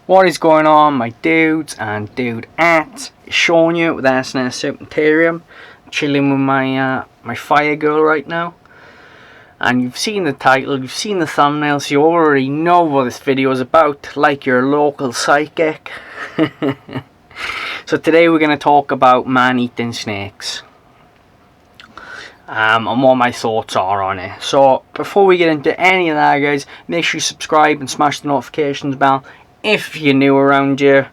What is going on, my dudes and dudettes? It's Sean here with SNS Serpentarium. I'm chilling with my fire girl right now. And you've seen the title, you've seen the thumbnail, so you already know what this video is about, like your local psychic. So today we're going to talk about man-eating snakes. And what my thoughts are on it. So before we get into any of that, guys, make sure you subscribe and smash the notifications bell if you're new around here.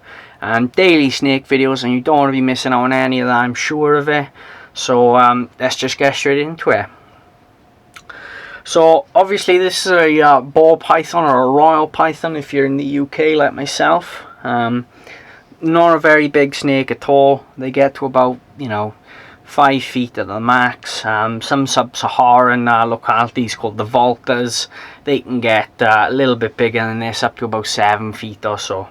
Daily snake videos, and you don't want to be missing out on any of that, I'm sure of it. So let's just get straight into it. So obviously this is a ball python, or a royal python if you're in the UK like myself. Not a very big snake at all. They get to about 5 feet at the max. Some sub-Saharan localities called the Voltas, they can get a little bit bigger than this, up to about 7 feet or so,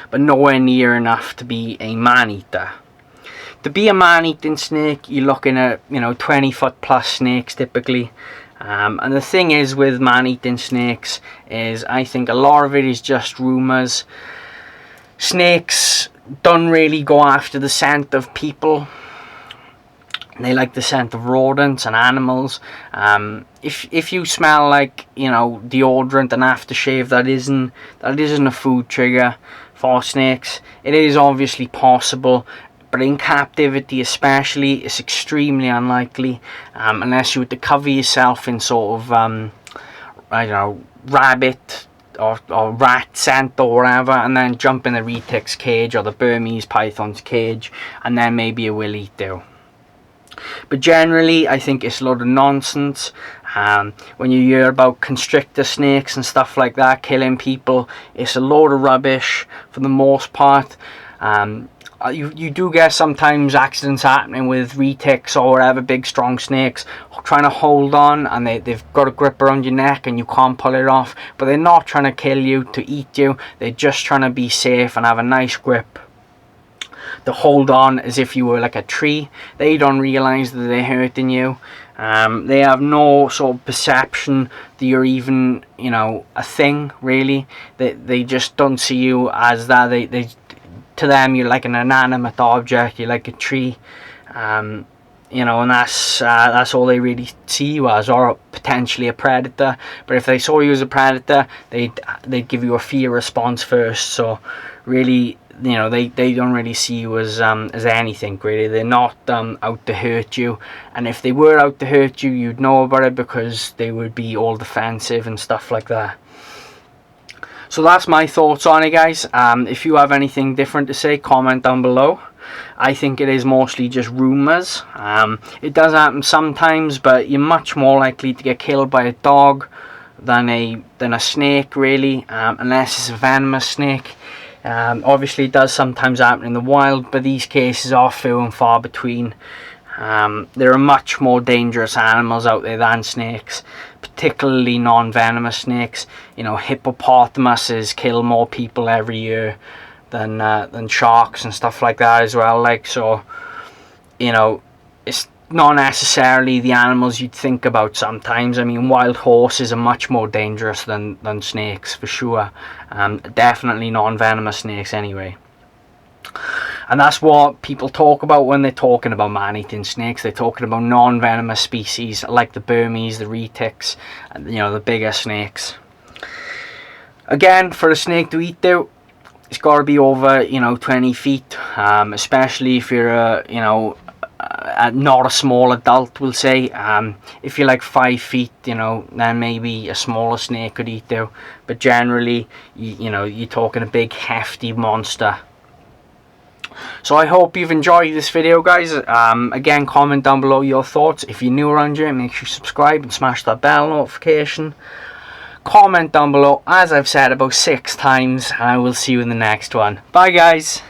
but nowhere near enough to be a man-eater. To be a man-eating snake, you're looking at 20-foot plus snakes typically. And the thing is with man-eating snakes is, I think a lot of it is just rumours. Snakes don't really go after the scent of people. They like the scent of rodents and animals. If you smell like deodorant and aftershave, that isn't a food trigger for snakes. It is obviously possible, but in captivity especially, it's extremely unlikely, unless you were to cover yourself in sort of I don't know, rabbit or rat scent or whatever, and then jump in the retic's cage or the Burmese python's cage, and then maybe it will eat you. But generally, I think it's a load of nonsense. When you hear about constrictor snakes and stuff like that killing people, it's a load of rubbish for the most part. You do get sometimes accidents happening with retics or whatever, big strong snakes trying to hold on, and they've got a grip around your neck and you can't pull it off. But they're not trying to kill you, to eat you. They're just trying to be safe and have a nice grip to hold on as if you were like a tree. They don't realise that they're hurting you. They have no sort of perception that you're even a thing, really. They just don't see you as that. They to them you're like an inanimate object, you're like a tree, and that's all they really see you as, or potentially a predator. But if they saw you as a predator, they'd give you a fear response first. So really, they don't really see you as anything, really. They're not out to hurt you, and if they were out to hurt you, you'd know about it, because they would be all defensive and stuff like that. So that's my thoughts on it, guys. If you have anything different to say, comment down below. I think it is mostly just rumours. It does happen sometimes, but you're much more likely to get killed by a dog than a snake, really, unless it's a venomous snake. Obviously it does sometimes happen in the wild, but these cases are few and far between. There are much more dangerous animals out there than snakes, particularly non-venomous snakes. Hippopotamuses kill more people every year than sharks and stuff like that as well. So it's not necessarily the animals you'd think about sometimes. I mean, wild horses are much more dangerous than snakes, for sure. Definitely non-venomous snakes anyway. And that's what people talk about when they're talking about man-eating snakes. They're talking about non-venomous species like the Burmese, the retics, and the bigger snakes. Again, for a snake to eat you, it's got to be over 20 feet, especially if you're not a small adult, we'll say. If you're like 5 feet, then maybe a smaller snake could eat you. But generally, you're talking a big hefty monster. So I hope you've enjoyed this video, guys. Again, comment down below your thoughts. If you're new around here, make sure you subscribe and smash that bell notification. Comment down below, as I've said about 6 times, and I will see you in the next one. Bye, guys.